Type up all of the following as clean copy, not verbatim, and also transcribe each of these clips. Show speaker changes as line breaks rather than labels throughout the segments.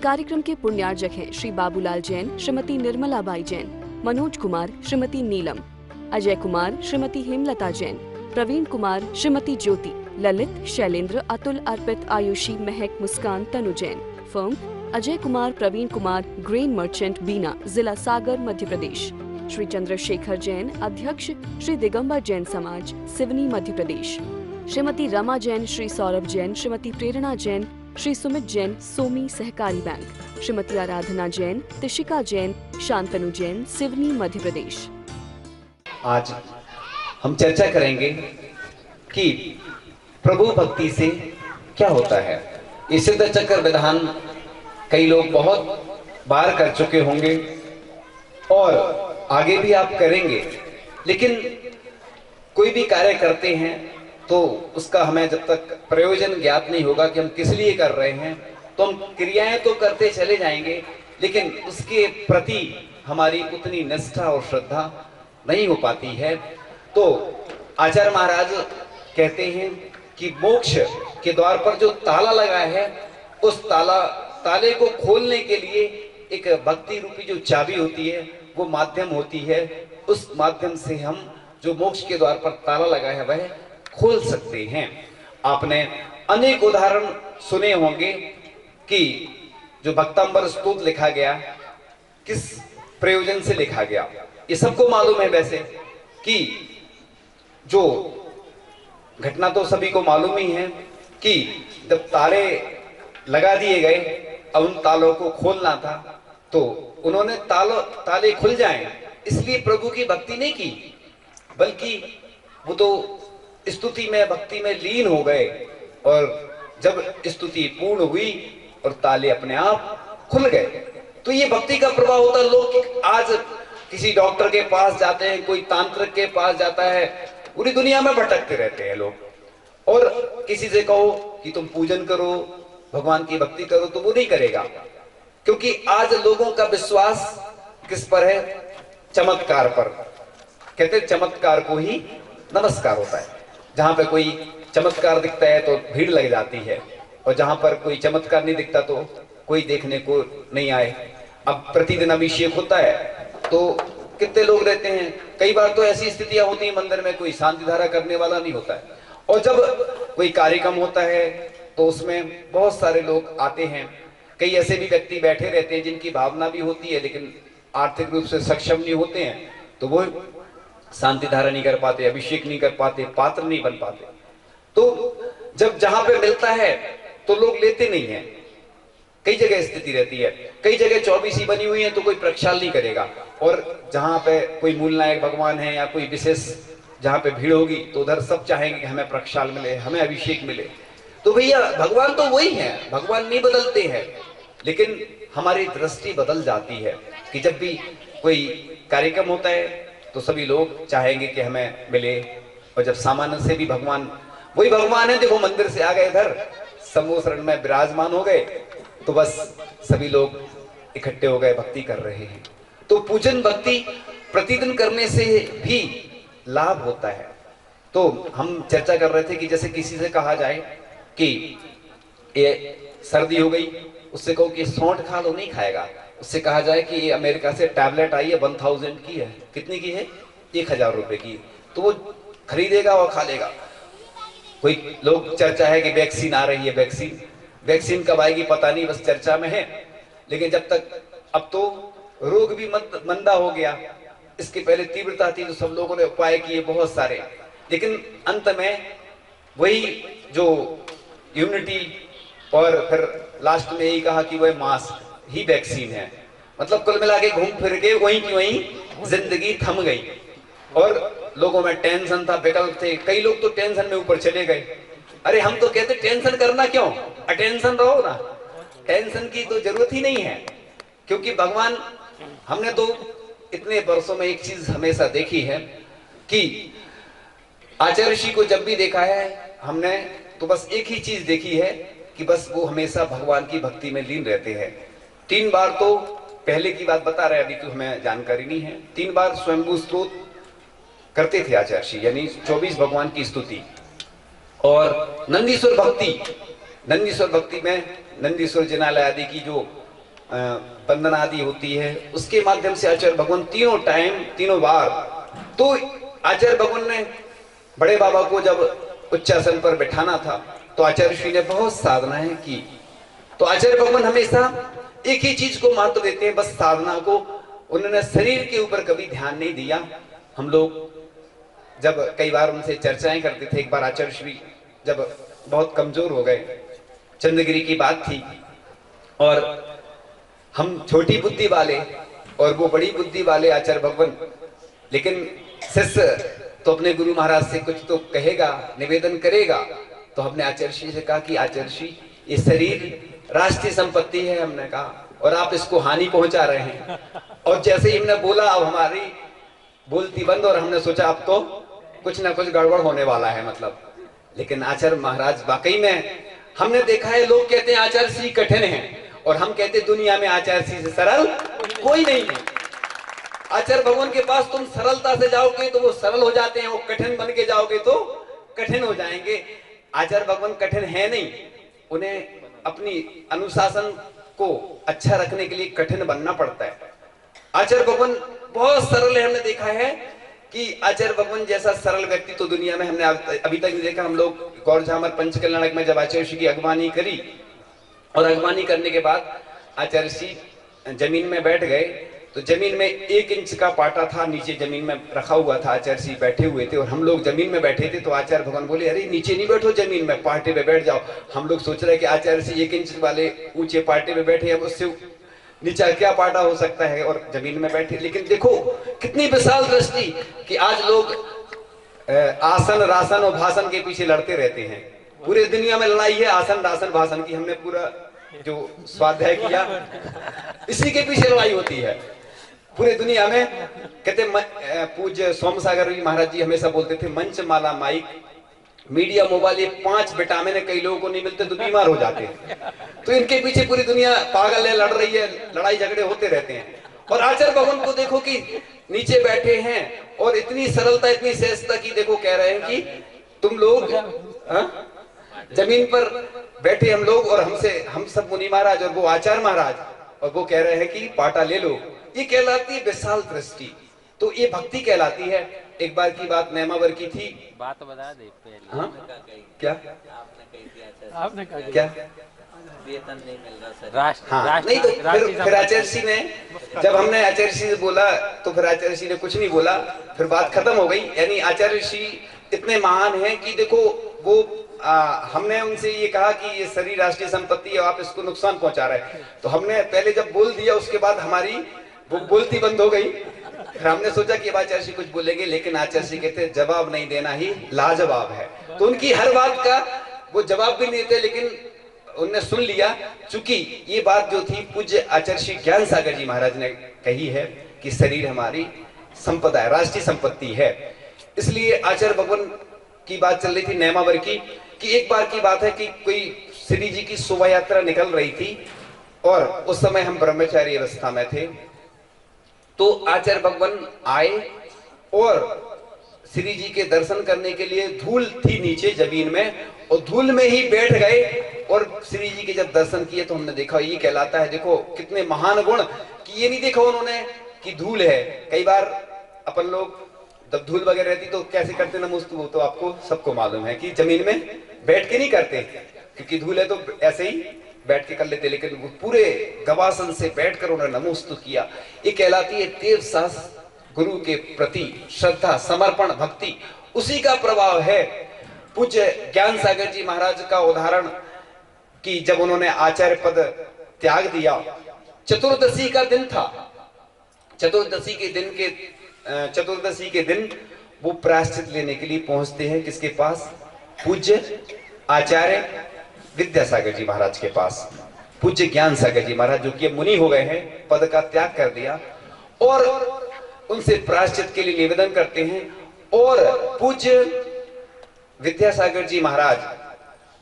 कार्यक्रम के पुण्यार्जक हैं Shri Babulal Jain, Shrimati Nirmala Bai Jain, Manoj Kumar, Shrimati Neelam, Ajay Kumar, Shrimati Hemlata Jain, Pravin Kumar, Shrimati Jyoti, Lalit, Shailendra, Atul, Arpit, Ayushi, Mahak, Muskan, Tanu Jain. Firm Ajay Kumar, Pravin Kumar, grain merchant, Bina, जिला सागर, मध्य प्रदेश। श्री चंद्रशेखर जैन, अध्यक्ष, श्री दिगंबर जैन समाज, सिवनी, मध्य प्रदेश। श्रीमती रमा जैन, श्री सौरभ जैन, श्रीमती प्रेरणा जैन, श्री सुमित जैन, सोमी सहकारी बैंक। श्रीमती आराधना जैन, तिशिका जैन, शांतनु जैन, सिवनी, मध्य प्रदेश।
आज हम चर्चा करेंगे कि प्रभु भक्ति से क्या होता है। ये सिद्ध चक्र विधान कई लोग बहुत बार कर चुके होंगे और आगे भी आप करेंगे, लेकिन कोई भी कार्य करते हैं तो उसका हमें जब तक प्रयोजन ज्ञात नहीं होगा कि हम किस लिए कर रहे हैं, तो हम क्रियाएं तो करते चले जाएंगे, लेकिन उसके प्रति हमारी उतनी निष्ठा और श्रद्धा नहीं हो पाती है। तो आचार्य महाराज कहते हैं कि मोक्ष के द्वार पर जो ताला लगा है, उस ताले को खोलने के लिए एक भक्ति रूपी जो चाबी होती है वो माध्यम होती है। उस माध्यम से हम जो मोक्ष के द्वार पर ताला लगा है वह खोल सकते हैं। आपने अनेक उदाहरण सुने होंगे कि जो भक्तांबर स्तोत्र लिखा गया किस प्रयोजन से लिखा गया। ये सबको मालूम है वैसे कि जो घटना तो सभी को मालूम ही है कि जब ताले लगा दिए गए, अब उन तालों को खोलना था, तो उन्होंने ताले खुल जाएं इसलिए प्रभु की भक्ति नहीं की, बल्कि वो तो स्तुति में भक्ति में लीन हो गए और जब स्तुति पूर्ण हुई और ताले अपने आप खुल गए। तो ये भक्ति का प्रभाव होता है। लोग आज किसी डॉक्टर के पास जाते हैं, कोई तांत्रिक के पास जाता है, पूरी दुनिया में भटकते रहते हैं लोग, और किसी से कहो कि तुम पूजन करो, भगवान की भक्ति करो, तो वो नहीं करेगा, क्योंकि आज लोगों का विश्वास किस पर है? चमत्कार पर। कहते चमत्कार को ही नमस्कार होता है। जहां पे कोई चमत्कार दिखता है तो भीड़ लग जाती है, और जहां पर कोई चमत्कार नहीं दिखता तो कोई देखने को नहीं आए। अब प्रतिदिन अभिषेक होता है तो कितने लोग रहते हैं, कई बार तो ऐसी स्थितियां होती हैं मंदिर में कोई शांति धारा करने वाला नहीं होता है, और जब कोई कार्यक्रम होता है तो उसमें बहुत सारे लोग आते हैं। कई ऐसे भी व्यक्ति बैठे रहते हैं जिनकी भावना भी होती है लेकिन आर्थिक रूप से सक्षम नहीं होते हैं, तो वो शांति धारा नहीं कर पाते, अभिषेक नहीं कर पाते, पात्र नहीं बन पाते। तो जब जहां पे मिलता है तो लोग लेते नहीं है। कई जगह स्थिति रहती है, कई जगह 24 बनी हुई है तो कोई प्रक्षाल नहीं करेगा, और जहां पे कोई मूल नायक भगवान है या कोई विशेष जहां पे भीड़ होगी तो उधर सब चाहेंगे कि हमें प्रक्षाल मिले, हमें अभिषेक मिले। तो भैया भगवान तो वही है, भगवान नहीं बदलते हैं, लेकिन हमारी दृष्टि बदल जाती है कि जब भी कोई कार्यक्रम होता है तो सभी लोग चाहेंगे कि हमें मिले, और जब सामान्य से भी भगवान वही भगवान है, देखो मंदिर से आ गए इधर समूह शरण में विराजमान हो गए, तो बस सभी लोग इकट्ठे हो गए, भक्ति कर रहे हैं। तो पूजन भक्ति प्रतिदिन करने से भी लाभ होता है। तो हम चर्चा कर रहे थे कि जैसे किसी से कहा जाए कि ये सर्दी हो गई, उससे कहो कि सौंठ खा लो, नहीं खाएगा। उससे कहा जाए कि ये अमेरिका से टैबलेट आई है 1000 की है, कितनी की है? 1000 रुपए की, तो वो खरीदेगा और खा लेगा। कोई लोग चर्चा है कि वैक्सीन आ रही है, वैक्सीन कब आएगी पता नहीं, बस चर्चा में है। लेकिन जब तक, अब तो रोग भी मंदा हो गया, इसके पहले तीव्रता थी तो सब लोगों ने उपाय किए बहुत सारे, लेकिन अंत में वही जो यूनिटी, और फिर लास्ट में यही कहा कि वह मास्क ही वैक्सीन है। मतलब कुल मिला के घूम फिर के वहीं की वहीं जिंदगी थम गई, और लोगों में टेंशन था, विकल्प थे, कई लोग तो टेंशन में ऊपर चले गए। अरे हम तो कहते टेंशन करना क्यों, अटेंशन रहो ना, टेंशन की तो जरूरत ही नहीं है, क्योंकि भगवान, हमने तो इतने वर्षों में एक चीज हमेशा देखी है कि आचार्य ऋषि को जब भी देखा है हमने, तो बस एक ही चीज देखी है कि बस वो हमेशा भगवान की भक्ति में लीन रहते हैं। 3 बार तो पहले की बात बता रहे, अभी तो हमें जानकारी नहीं है, 3 बार स्वयंभू स्तोत्र करते थे आचार्य ऋषि, यानी 24 भगवान की स्तुति। और नंदीश्वर भक्ति में नंदीश्वर जिनालय आदि की जो वंदना आदि होती है, उसके माध्यम से आचार्य भगवान तीनों टाइम तीनों बार, तो आचार्य भगवान ने बड़े बाबा को जब उच्चासन पर बिठाना था तो आचार्य श्री ने बहुत साधनाएं की। तो आचार्य भगवान हमेशा एक ही चीज को महत्व देते हैं, बस साधना को। उन्होंने शरीर के ऊपर कभी ध्यान नहीं दिया। हम लोग जब कई बार उनसे चर्चाएं करते थे, एक बार आचार्य श्री जब बहुत कमजोर हो गए, चंद्रगिरी की बात थी, और हम छोटी बुद्धि वाले और वो बड़ी बुद्धि वाले आचार्य भगवान, लेकिन शिष्य तो अपने गुरु महाराज से कुछ तो कहेगा, निवेदन करेगा। तो हमने आचार्य श्री से कहा कि आचार्य श्री, ये शरीर राष्ट्रीय संपत्ति है, हमने कहा, और आप इसको हानि पहुंचा रहे हैं। और जैसे ही हमने बोला, अब हमारी बोलती बंद, और हमने सोचा अब तो कुछ ना कुछ गड़बड़ होने वाला है मतलब। लेकिन आचार्य महाराज वाकई में, हमने देखा है लोग कहते हैं आचार्य श्री कठिन है, और हम कहते हैं दुनिया में आचार्य श्री से सरल कोई नहीं है। आचार्य भगवान के पास तुम सरलता से जाओगे तो वो सरल हो जाते हैं, वो कठिन बन के जाओगे तो कठिन हो जाएंगे। आचार्य भगवान कठिन है नहीं, उन्हें अपनी अनुशासन को अच्छा रखने के लिए कठिन बनना पड़ता है। आचार्य भगवान बहुत सरल है। हमने देखा है कि आचार्य भगवान जैसा सरल व्यक्ति तो दुनिया में हमने अभी तक नहीं देखा। हम लोग गौरझामर पंचकल्याणक में जब आचार्य श्री की अगवानी करी, और अगवानी करने के बाद आचार्य श्री जमीन में बैठ गए, तो जमीन में 1 इंच का पाटा था, नीचे जमीन में रखा हुआ था। आचार्य श्री बैठे हुए थे और हम लोग जमीन में बैठे थे। तो आचार्य भगवान बोले, अरे नीचे नहीं बैठो, जमीन में पाटे पे बैठ जाओ। हम लोग सोच रहे कि आचार्य श्री 1 इंच वाले ऊंचे पाटे पे बैठे, अब उससे नीचा क्या पाटा हो सकता है, और जमीन में बैठे। लेकिन देखो कितनी विशाल दृष्टि कि आज लोग आसन रासन और भाषण के पीछे लड़ते रहते हैं। पूरे दुनिया में लड़ाई है आसन रासन भाषण की। हमने पूरा जो स्वाध्याय किया इसी के पीछे लड़ाई होती है पूरे दुनिया में। कहते पूज्य सोमसागर जी महाराज जी हमेशा बोलते थे, मंच माला माइक मीडिया मोबाइल, ये 5 विटामिन कई लोगों को नहीं मिलते तो बीमार हो जाते हैं। तो इनके पीछे पूरी दुनिया पागल है, लड़ रही है, लड़ाई झगड़े होते रहते हैं। और आचार्य भगवान को देखो कि नीचे बैठे हैं और इतनी सरलता इतनी सहजता की, देखो कह रहे हैं कि तुम लोग जमीन पर बैठे हम लोग, और हम सब मुनि महाराज और वो आचार्य महाराज, और वो कह रहे हैं कि पाटा ले लो। ये कहलाती है विशाल दृष्टि, तो ये भक्ति कहलाती है। एक बार की बात नेमावर की थी,
बात बता दे पहले।
हाँ? क्या
आपने कहा
क्या
वेतन नहीं मिल रहा सर।
हाँ, नहीं तो फिर आचार्य जी ने, जब हमने आचार्य जी से बोला तो फिर आचार्य जी ने कुछ नहीं बोला, फिर बात खत्म हो गई। यानी आचार्य जी इतने महान हैं कि देखो वो हमने उनसे ये कहा कि ये शरीर राष्ट्रीय संपत्ति है, आप इसको नुकसान पहुंचा रहे हैं। तो हमने पहले जब बोल दिया, उसके बाद हमारी वो बोलती बंद हो गई। फिर हमने सोचा कि आचार्य जी कुछ बोलेंगे, लेकिन आचार्य जी कहते जवाब नहीं देना ही लाजवाब है। तो उनकी हर बात का वो जवाब भी नहीं देते, लेकिन उनने सुन लिया। चूंकि ये बात जो थी पूज्य आचार्य श्री ज्ञान सागर जी महाराज ने कही है कि शरीर हमारी संपदा है, राष्ट्रीय संपत्ति है। इसलिए आचार्य भगवान की बात चल रही थी नेमावर की, कि एक बार की बात है कि कोई श्री जी की शोभा यात्रा निकल रही थी, और उस समय हम ब्रह्मचारी अवस्था में थे। तो आचार्य भगवान आए और श्री जी के दर्शन करने के लिए, धूल थी नीचे जमीन में, और धूल में ही बैठ गए। और श्री जी के जब दर्शन किए तो हमने देखा, ये कहलाता है, देखो कितने महान गुण, कि ये नहीं देखा उन्होंने कि धूल है। कई बार अपन लोग जब धूल वगैरह रहती तो कैसे करते नमोस्तु, तो आपको सबको मालूम है कि जमीन में बैठ के नहीं करते, क्योंकि धूल है तो ऐसे ही बैठ के कर लेते। लेकिन वो पूरे गवासन से बैठकर उन्होंने नमोस्तु किया। ये कहलाती है देव सास, गुरु के प्रति श्रद्धा, समर्पण, भक्ति, उसी का प्रभाव है। पूज्य ज्ञान सागर जी महाराज का उदाहरण कि जब उन्होंने आचार्य पद त्याग दिया, चतुर्दशी का दिन था। चतुर्दशी के दिन वो प्रायश्चित लेने के लिए पहुंचते हैं किसके पास? पूज्य आचार्य विद्यासागर जी महाराज के पास। पूज्य ज्ञान सागर जी महाराज जो कि मुनि हो गए हैं, पद का त्याग कर दिया, और उनसे प्रायश्चित के लिए निवेदन करते हैं। और पूज्य विद्यासागर जी महाराज,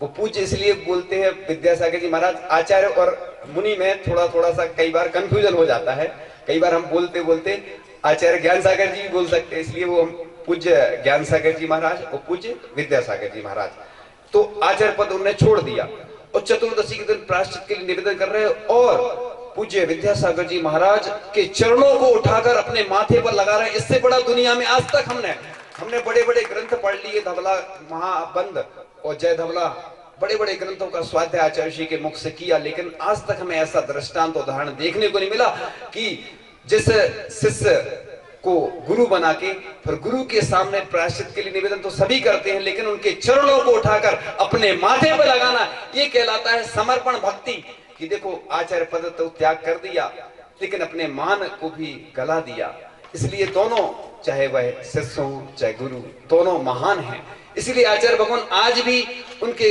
वो पूज्य इसलिए बोलते हैं विद्यासागर जी महाराज, आचार्य और मुनि में थोड़ा सा कई बार कंफ्यूजन हो जाता है। कई बार हम बोलते बोलते आचार्य ज्ञान सागर जी भी बोल सकते हैं, इसलिए वो हम पूज्य ज्ञान सागर जी महाराज और पूज्य विद्यासागर जी महाराज। तो आचार्य पद उन्होंने छोड़ दिया और चतुर्दशी के दिन प्रायश्चित के लिए निवेदन कर रहे हैं। और पूज्य विद्यासागर जी महाराज के चरणों को उठाकर अपने माथे पर लगा रहे हैं। इससे बड़ा दुनिया में आज तक हमने बड़े बड़े ग्रंथ पढ़ लिए, धवला महाबंध और जय धवला, बड़े बड़े ग्रंथों का स्वाध्याय आचार्य श्री के मुख से किया, लेकिन आज तक हमें ऐसा दृष्टांत उदाहरण देखने को नहीं मिला कि जिस शिष्य को गुरु बना के फिर गुरु के सामने प्रायश्चित के लिए निवेदन तो सभी करते हैं, लेकिन उनके चरणों को उठाकर अपने माथे पर लगाना, ये कहलाता है समर्पण भक्ति। कि देखो आचार्य पद तो त्याग कर दिया, लेकिन अपने मान को भी गला दिया। इसलिए दोनों, चाहे वह शिष्य हो चाहे गुरु, दोनों महान हैं। इसलिए आचार्य भगवान आज भी उनके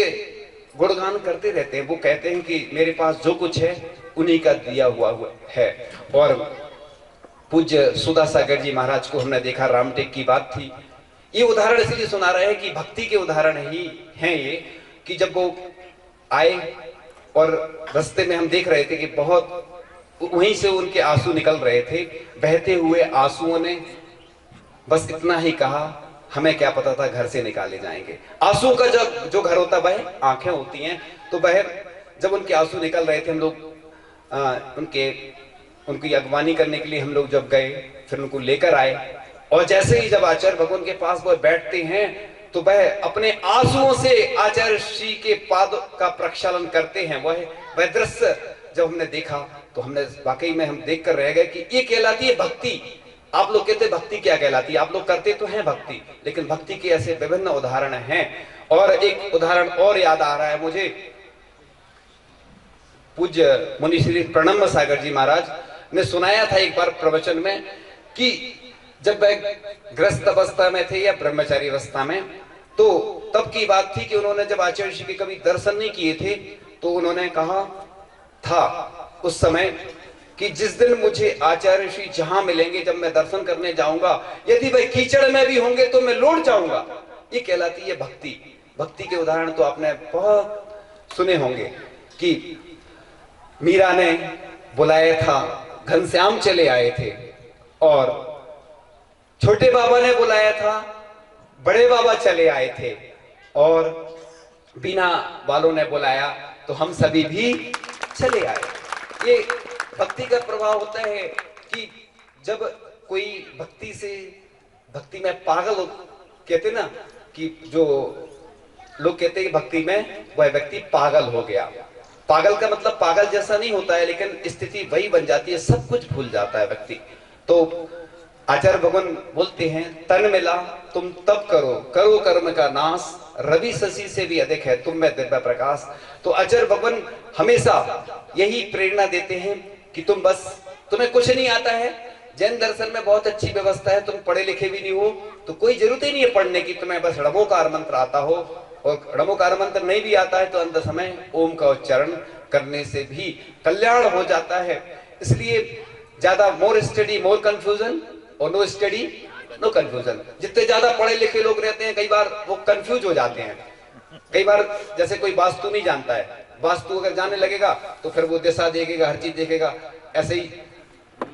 गुणगान करते रहते हैं। वो कहते हैं कि मेरे पास जो कुछ है उन्हीं का दिया हुआ है। और पूज्य सुधासागर जी महाराज को हमने देखा, रामटेक की बात थी। ये उदाहरण इसलिए सुना रहे हैं कि भक्ति के उदाहरण ही हैं ये, कि जब वो आए और रास्ते में हम देख रहे थे कि बहुत वहीं से उनके आंसू निकल रहे थे, बहते हुए आंसुओं ने बस इतना ही कहा, हमें क्या पता था घर से निकाले जाएंगे। आंसू का जब जो घर होता वह आंखें होती हैं, तो वह जब उनके आंसू निकल रहे थे, हम लोग उनकी अगवानी करने के लिए हम लोग जब गए, फिर उनको लेकर आए, और जैसे ही जब आचार्य भगवान के पास वह बैठते हैं तो वह अपने आंसुओं से आचार्य श्री के पाद का प्रक्षालन करते हैं। वह दृश्य जब हमने देखा तो हमने वाकई में हम देख कर रह गए कि ये कहलाती है भक्ति। आप लोग कहते भक्ति क्या कहलाती है, आप लोग करते तो हैं भक्ति, लेकिन भक्ति के ऐसे विभिन्न उदाहरण हैं। और एक उदाहरण और याद आ रहा है मुझे, पूज्य मुनि श्री प्रणम्ब सागर जी महाराज ने सुनाया था एक बार प्रवचन में कि जब वह ग्रस्त अवस्था में थे या ब्रह्मचारी अवस्था में, तो तब की बात थी कि उन्होंने जब आचार्य श्री के कभी दर्शन नहीं किए थे, तो उन्होंने कहा था उस समय कि जिस दिन मुझे आचार्य श्री जहां मिलेंगे, जब मैं दर्शन करने जाऊंगा, यदि वह कीचड़ में भी होंगे तो मैं लौट जाऊंगा। ये कहलाती है भक्ति। भक्ति के उदाहरण तो आपने बहुत सुने होंगे कि मीरा ने बुलाया था, घनश्याम चले आए थे, और छोटे बाबा ने बुलाया था, बड़े बाबा चले आए थे, और बिना वालों ने बुलाया तो हम सभी भी चले आए। ये भक्ति का प्रभाव होता है कि जब कोई भक्ति में पागल कहते ना, कि जो लोग कहते हैं कि भक्ति में वह व्यक्ति पागल हो गया। पागल का मतलब पागल जैसा नहीं होता है, लेकिन स्थिति वही बन जाती है, सब कुछ भूल जाता है व्यक्ति। तो आचार्य भगवान बोलते हैं, तन मिला तुम तब करो, करो कर्म का नाश, रवि शशि से भी अधिक है तुम में दिव्य प्रकाश। तो आचार्य भगवान हमेशा यही प्रेरणा देते हैं कि तुम्हें कुछ नहीं आता है, जैन दर्शन में बहुत अच्छी व्यवस्था है, तुम पढ़े लिखे भी नहीं हो तो कोई जरूरत ही नहीं है पढ़ने की, तुम्हें बस णमोकार मंत्र आता हो, और णमोकार मंत्र नहीं भी आता है तो अंत समय ओम का उच्चारण करने से भी कल्याण हो जाता है। इसलिए ज्यादा मोर स्टडी मोर कंफ्यूजन और नो स्टडी नो कंफ्यूजन। जितने ज्यादा पढ़े लिखे लोग रहते हैं कई बार वो कंफ्यूज हो जाते हैं। कई बार जैसे कोई वास्तु नहीं जानता है, वास्तु अगर जानने लगेगा तो फिर वो दिशा देखेगा, हर चीज देखेगा। ऐसे ही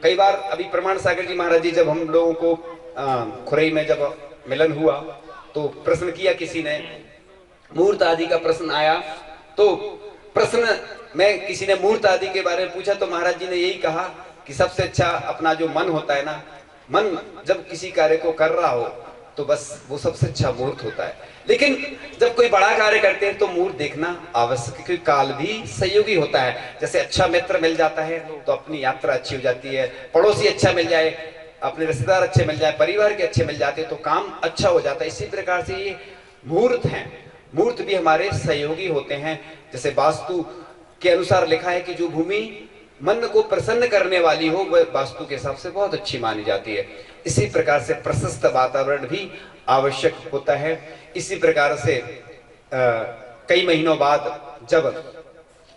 कई बार अभी प्रमाण सागर जी महाराज जी जब हम लोगों को खुरई में जब मिलन हुआ तो प्रश्न किया किसी ने, मुहूर्त आदि का प्रश्न आया, तो प्रश्न में किसी ने मुहूर्त आदि के बारे में पूछा तो महाराज जी ने यही कहा कि सबसे अच्छा अपना जो मन होता है ना, मन जब किसी कार्य को कर रहा हो तो बस वो सबसे अच्छा मुहूर्त होता है। लेकिन जब कोई बड़ा कार्य करते हैं तो मुहूर्त देखना आवश्यक है, क्योंकि काल भी सहयोगी होता है। जैसे अच्छा मित्र मिल जाता है तो अपनी यात्रा अच्छी हो जाती है, पड़ोसी अच्छा मिल जाए, अपने रिश्तेदार अच्छे मिल जाए, परिवार के अच्छे मिल जाते हैं तो काम अच्छा हो जाता है। इसी प्रकार से ये मुहूर्त हैं, मुहूर्त भी हमारे सहयोगी होते हैं। जैसे वास्तु के अनुसार लिखा है कि जो भूमि मन को प्रसन्न करने वाली हो वह वास्तु के हिसाब से बहुत अच्छी मानी जाती है। इसी प्रकार से प्रशस्त वातावरण भी आवश्यक होता है। इसी प्रकार से कई महीनों बाद जब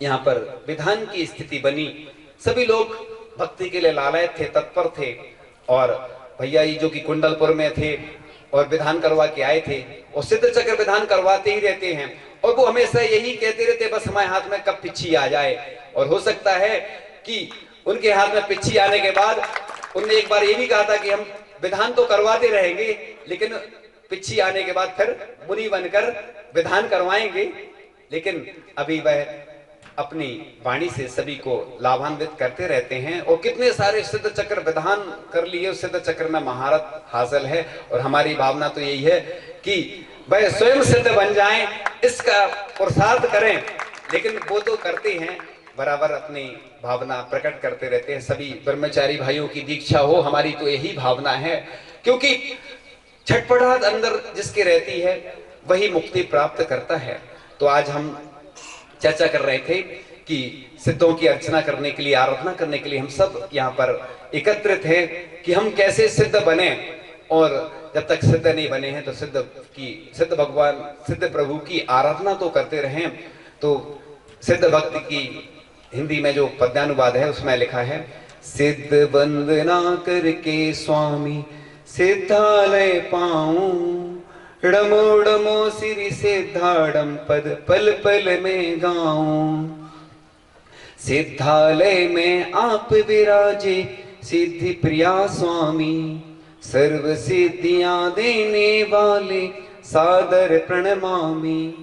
यहाँ पर विधान की स्थिति बनी, सभी लोग भक्ति के लिए लालय थे, तत्पर थे, और भैया जी जो कि कुंडलपुर में थे और विधान करवा के आए थे, और सिद्ध चक्र विधान करवाते ही रहते हैं, और वो हमेशा यही कहते रहते बस हमारे हाथ में कब पिच्छी आ जाए। और हो सकता है कि उनके हाथ में पिच्छी आने के बाद उनने एक बार ये भी कहा था कि हम विधान तो करवाते रहेंगे, लेकिन पिच्छी आने के बाद फिर मुनि बनकर विधान करवाएंगे। लेकिन अभी वह अपनी वाणी से सभी को लाभान्वित करते रहते हैं और कितने सारे सिद्ध चक्र विधान कर लिए, उस सिद्ध चक्र में महारत हासिल है। और हमारी भावना तो यही है कि वह स्वयं सिद्ध बन जाएं, इसका पुरुषार्थ करें। लेकिन वो तो करते हैं, बराबर अपनी भावना प्रकट करते रहते हैं। सभी ब्रह्मचारी भाइयों की दीक्षा हो, हमारी तो यही भावना है, क्योंकि छटपटाहट अंदर जिसके रहती है वही मुक्ति प्राप्त करता है। तो आज हम चर्चा कर रहे थे कि सिद्धों की अर्चना करने के लिए, आराधना करने के लिए हम सब यहाँ पर एकत्रित हैं कि हम कैसे सिद्ध बने। और जब तक सिद्ध नहीं बने हैं तो सिद्ध भगवान, सिद्ध प्रभु की आराधना तो करते रहें। तो सिद्ध भक्त की हिंदी में जो पद्यानुवाद है उसमें लिखा है, सिद्ध वंदना करके स्वामी सिद्धालय पाऊं, डमो डमो सिरि सिद्धाडम पद पल पल में गाऊं। सिद्धालय में आप विराजे सिद्धि प्रिया स्वामी, सर्व सिद्धियां देने वाले सादर प्रणमामि।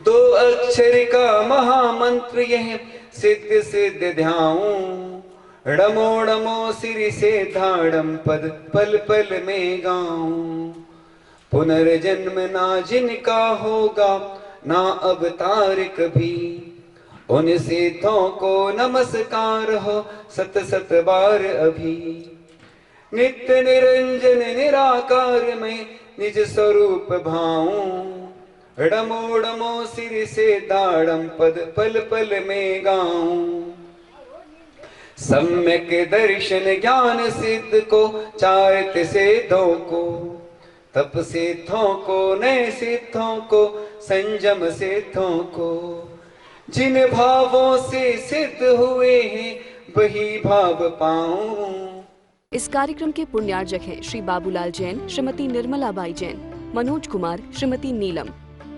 दो अक्षर का महामंत्र यह सिद्ध सिद्ध ध्याऊं, डमो डमो सिरि सिद्धाडम पद पल पल में गाऊं। पुनर्जन्म ना जिनका होगा ना अवतार कभी, उन सिद्धों को नमस्कार हो सत सत बार अभी। नित्य निरंजन निराकार में निज स्वरूप भाऊं, डमो डमो सिरि सिद्धाडम पद पल पल में गाऊं। सम्यक दर्शन ज्ञान सिद्ध को चारत सिद्धों को, तप सिद्धों को नए सिद्धों को संयम सिद्धों को। जिन भावों से सिद्ध हुए हैं वही भाव पाऊं।
इस कार्यक्रम के पुण्यार्जक हैं Shri Babulal Jain, Shrimati Nirmala Bai Jain, Manoj Kumar, Shrimati Neelam,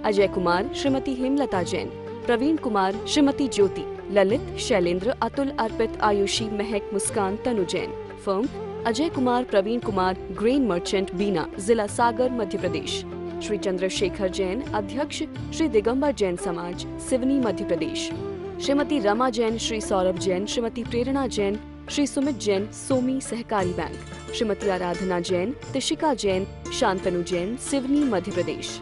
Ajay Kumar, Shrimati Hemlata Jain, Pravin Kumar, Shrimati Jyoti, Lalit, Shailendra, Atul, Arpit, Ayushi, Mahak, Muskan, Tanu Jain. Firm Ajay Kumar, Pravin Kumar, grain merchant, Bina, जिला सागर, मध्य प्रदेश। श्री चंद्रशेखर जैन, अध्यक्ष श्री दिगंबर जैन समाज, सिवनी, मध्य प्रदेश। श्रीमती रमा जैन, श्री सौरभ जैन, श्रीमती प्रेरणा जैन, श्री सुमित जैन, सोमी सहकारी बैंक। श्रीमती आराधना जैन, तिशिका जैन, शांतनु जैन, सिवनी, मध्य प्रदेश।